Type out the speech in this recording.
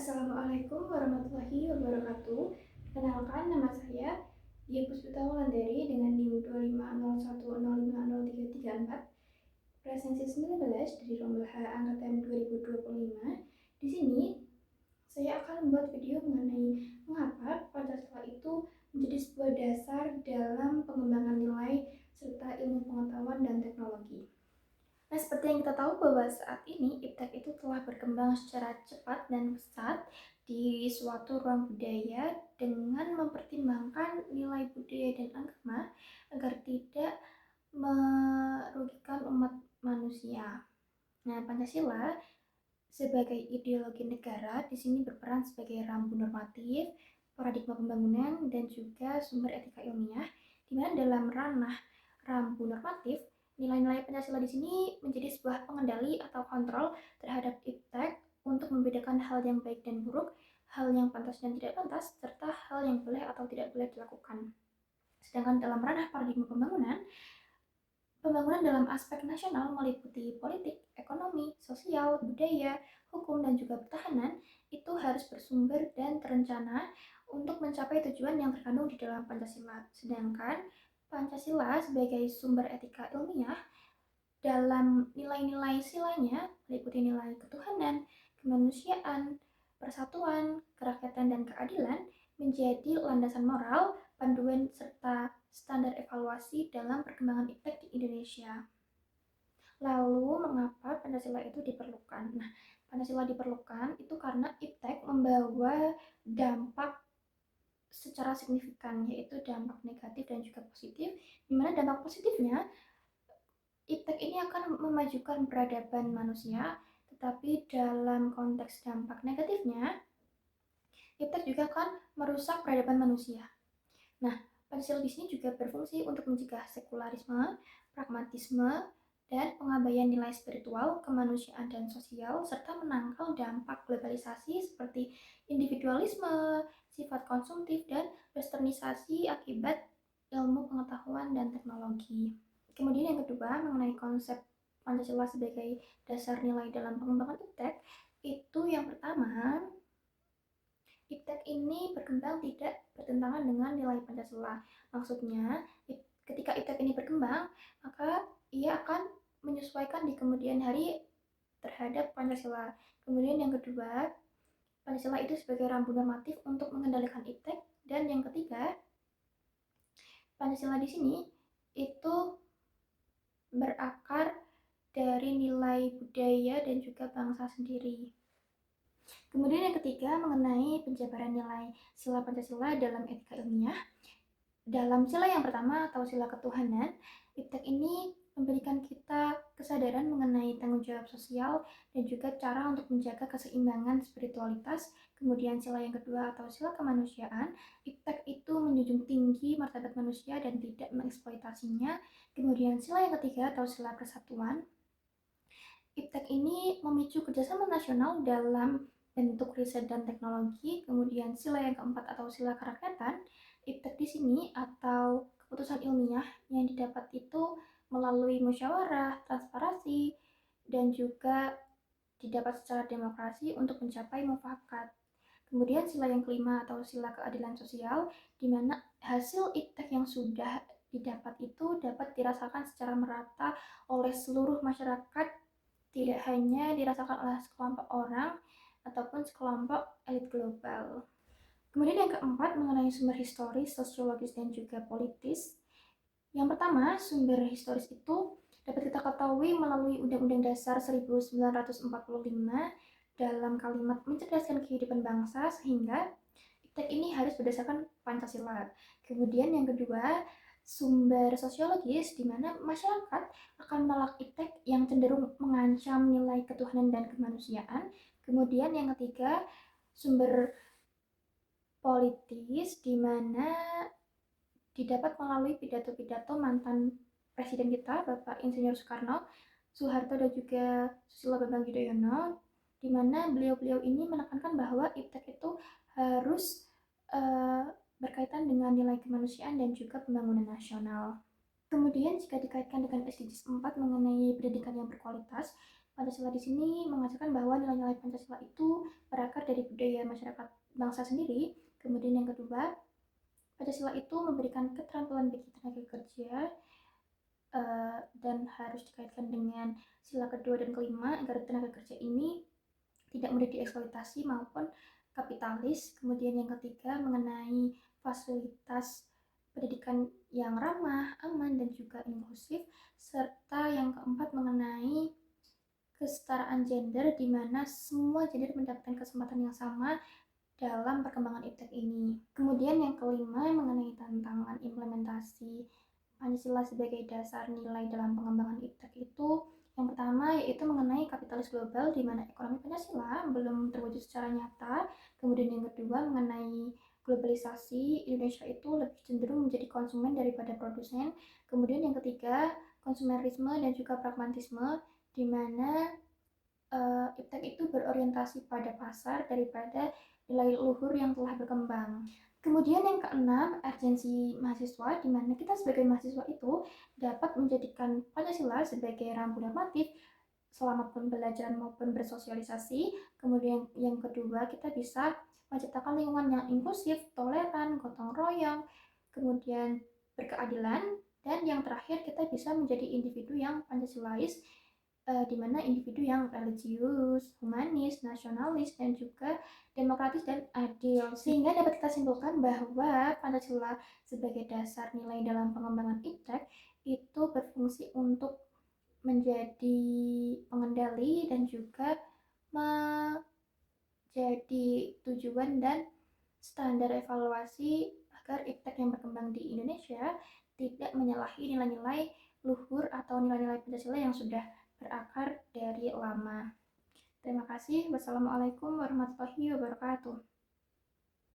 Assalamualaikum warahmatullahi wabarakatuh. Perkenalkan, nama saya Dia Puspita Wulandari dengan NIM 25010503334, presensi 19 dari Rombel H angkatan 2025. Di sini saya akan membuat video mengenai mengapa Pancasila itu menjadi sebuah dasar dalam pengembangan nilai serta ilmu pengetahuan dan teknologi. Nah, seperti yang kita tahu bahwa saat ini IPTEK itu telah berkembang secara cepat dan pesat di suatu ruang budaya dengan mempertimbangkan nilai budaya dan agama agar tidak merugikan umat manusia. Nah, Pancasila sebagai ideologi negara di sini berperan sebagai rambu normatif, paradigma pembangunan, dan juga sumber etika ilmiah, di mana dalam ranah rambu normatif, nilai-nilai Pancasila di sini menjadi sebuah pengendali atau kontrol terhadap IPTEK untuk membedakan hal yang baik dan buruk, hal yang pantas dan tidak pantas, serta hal yang boleh atau tidak boleh dilakukan. Sedangkan dalam ranah paradigma pembangunan dalam aspek nasional meliputi politik, ekonomi, sosial, budaya, hukum, dan juga pertahanan itu harus bersumber dan terencana untuk mencapai tujuan yang terkandung di dalam Pancasila. Sedangkan Pancasila sebagai sumber etika ilmiah dalam nilai-nilai silanya meliputi nilai ketuhanan, kemanusiaan, persatuan, kerakyatan, dan keadilan menjadi landasan moral, panduan, serta standar evaluasi dalam perkembangan IPTEK di Indonesia. Lalu, mengapa Pancasila itu diperlukan? Nah, Pancasila diperlukan itu karena IPTEK membawa dampak secara signifikan, yaitu dampak negatif dan juga positif, di mana dampak positifnya IPTEK ini akan memajukan peradaban manusia, tetapi dalam konteks dampak negatifnya, IPTEK juga akan merusak peradaban manusia. Nah, Pancasila di sini juga berfungsi untuk mencegah sekularisme, pragmatisme, dan pengabaian nilai spiritual, kemanusiaan, dan sosial, serta menangkal dampak globalisasi seperti individualisme, sifat konsumtif, dan westernisasi akibat ilmu pengetahuan dan teknologi. Kemudian yang kedua, mengenai konsep Pancasila sebagai dasar nilai dalam pengembangan IPTEK, itu yang pertama, IPTEK ini berkembang tidak bertentangan dengan nilai Pancasila. Maksudnya, ketika IPTEK ini berkembang, maka ia akan menyesuaikan di kemudian hari terhadap Pancasila. Kemudian yang kedua, Pancasila itu sebagai rambu normatif untuk mengendalikan IPTEK. Dan yang ketiga, Pancasila di sini itu berakar dari nilai budaya dan juga bangsa sendiri. Kemudian yang ketiga, mengenai penjabaran nilai sila Pancasila dalam etika ilmiah. Dalam sila yang pertama atau sila ketuhanan, IPTEK ini memberikan kita kesadaran mengenai tanggung jawab sosial dan juga cara untuk menjaga keseimbangan spiritualitas. Kemudian sila yang kedua atau sila kemanusiaan, IPTEK itu menjunjung tinggi martabat manusia dan tidak mengeksploitasinya. Kemudian sila yang ketiga atau sila persatuan, IPTEK ini memicu kerjasama nasional dalam bentuk riset dan teknologi. Kemudian sila yang keempat atau sila kerakyatan, IPTEK di sini atau keputusan ilmiah yang didapat itu melalui musyawarah, transparansi, dan juga didapat secara demokrasi untuk mencapai mufakat. Kemudian sila yang kelima atau sila keadilan sosial, di mana hasil IPTEK yang sudah didapat itu dapat dirasakan secara merata oleh seluruh masyarakat, tidak hanya dirasakan oleh sekelompok orang ataupun sekelompok elit global. Kemudian yang keempat, mengenai sumber historis, sosiologis, dan juga politis. Yang pertama, sumber historis itu dapat kita ketahui melalui Undang-Undang Dasar 1945 dalam kalimat mencerdaskan kehidupan bangsa, sehingga IPTEK ini harus berdasarkan Pancasila. Kemudian yang kedua, sumber sosiologis, di mana masyarakat akan menolak IPTEK yang cenderung mengancam nilai ketuhanan dan kemanusiaan. Kemudian yang ketiga, sumber politis, di mana didapat melalui pidato-pidato mantan presiden kita, Bapak Insinyur Soekarno, Soeharto, dan juga Susilo Bambang Yudhoyono, di mana beliau-beliau ini menekankan bahwa IPTEK itu harus berkaitan dengan nilai kemanusiaan dan juga pembangunan nasional. Kemudian jika dikaitkan dengan SDGs 4 mengenai pendidikan yang berkualitas, Pancasila di sini mengajarkan bahwa nilai-nilai Pancasila itu berakar dari budaya masyarakat bangsa sendiri. Kemudian yang kedua, Pancasila itu memberikan keterampilan bagi tenaga kerja dan harus dikaitkan dengan sila kedua dan kelima agar tenaga kerja ini tidak mudah dieksploitasi maupun kapitalis. Kemudian yang ketiga mengenai fasilitas pendidikan yang ramah, aman, dan juga inklusif. Serta yang keempat mengenai kesetaraan gender di mana semua gender mendapatkan kesempatan yang sama dalam perkembangan iptek ini. Kemudian yang kelima mengenai tantangan implementasi Pancasila sebagai dasar nilai dalam pengembangan iptek itu yang pertama yaitu mengenai kapitalis global di mana ekonomi Pancasila belum terwujud secara nyata. Kemudian yang kedua mengenai globalisasi, Indonesia itu lebih cenderung menjadi konsumen daripada produsen. Kemudian yang ketiga konsumerisme dan juga pragmatisme di mana iptek itu berorientasi pada pasar daripada nilai luhur yang telah berkembang. Kemudian yang keenam, urgensi mahasiswa, di mana kita sebagai mahasiswa itu dapat menjadikan Pancasila sebagai rambu normatif selama pembelajaran maupun bersosialisasi. Kemudian yang kedua, kita bisa menciptakan lingkungan yang inklusif, toleran, gotong royong, kemudian berkeadilan, dan yang terakhir kita bisa menjadi individu yang Pancasilais, di mana individu yang religius, humanis, nasionalis, dan juga demokratis dan adil. Sehingga dapat kita simpulkan bahwa Pancasila sebagai dasar nilai dalam pengembangan iptek itu berfungsi untuk menjadi pengendali dan juga menjadi tujuan dan standar evaluasi agar iptek yang berkembang di Indonesia tidak menyalahi nilai-nilai luhur atau nilai-nilai Pancasila yang sudah berakar dari lama. Terima kasih. Wassalamualaikum warahmatullahi wabarakatuh.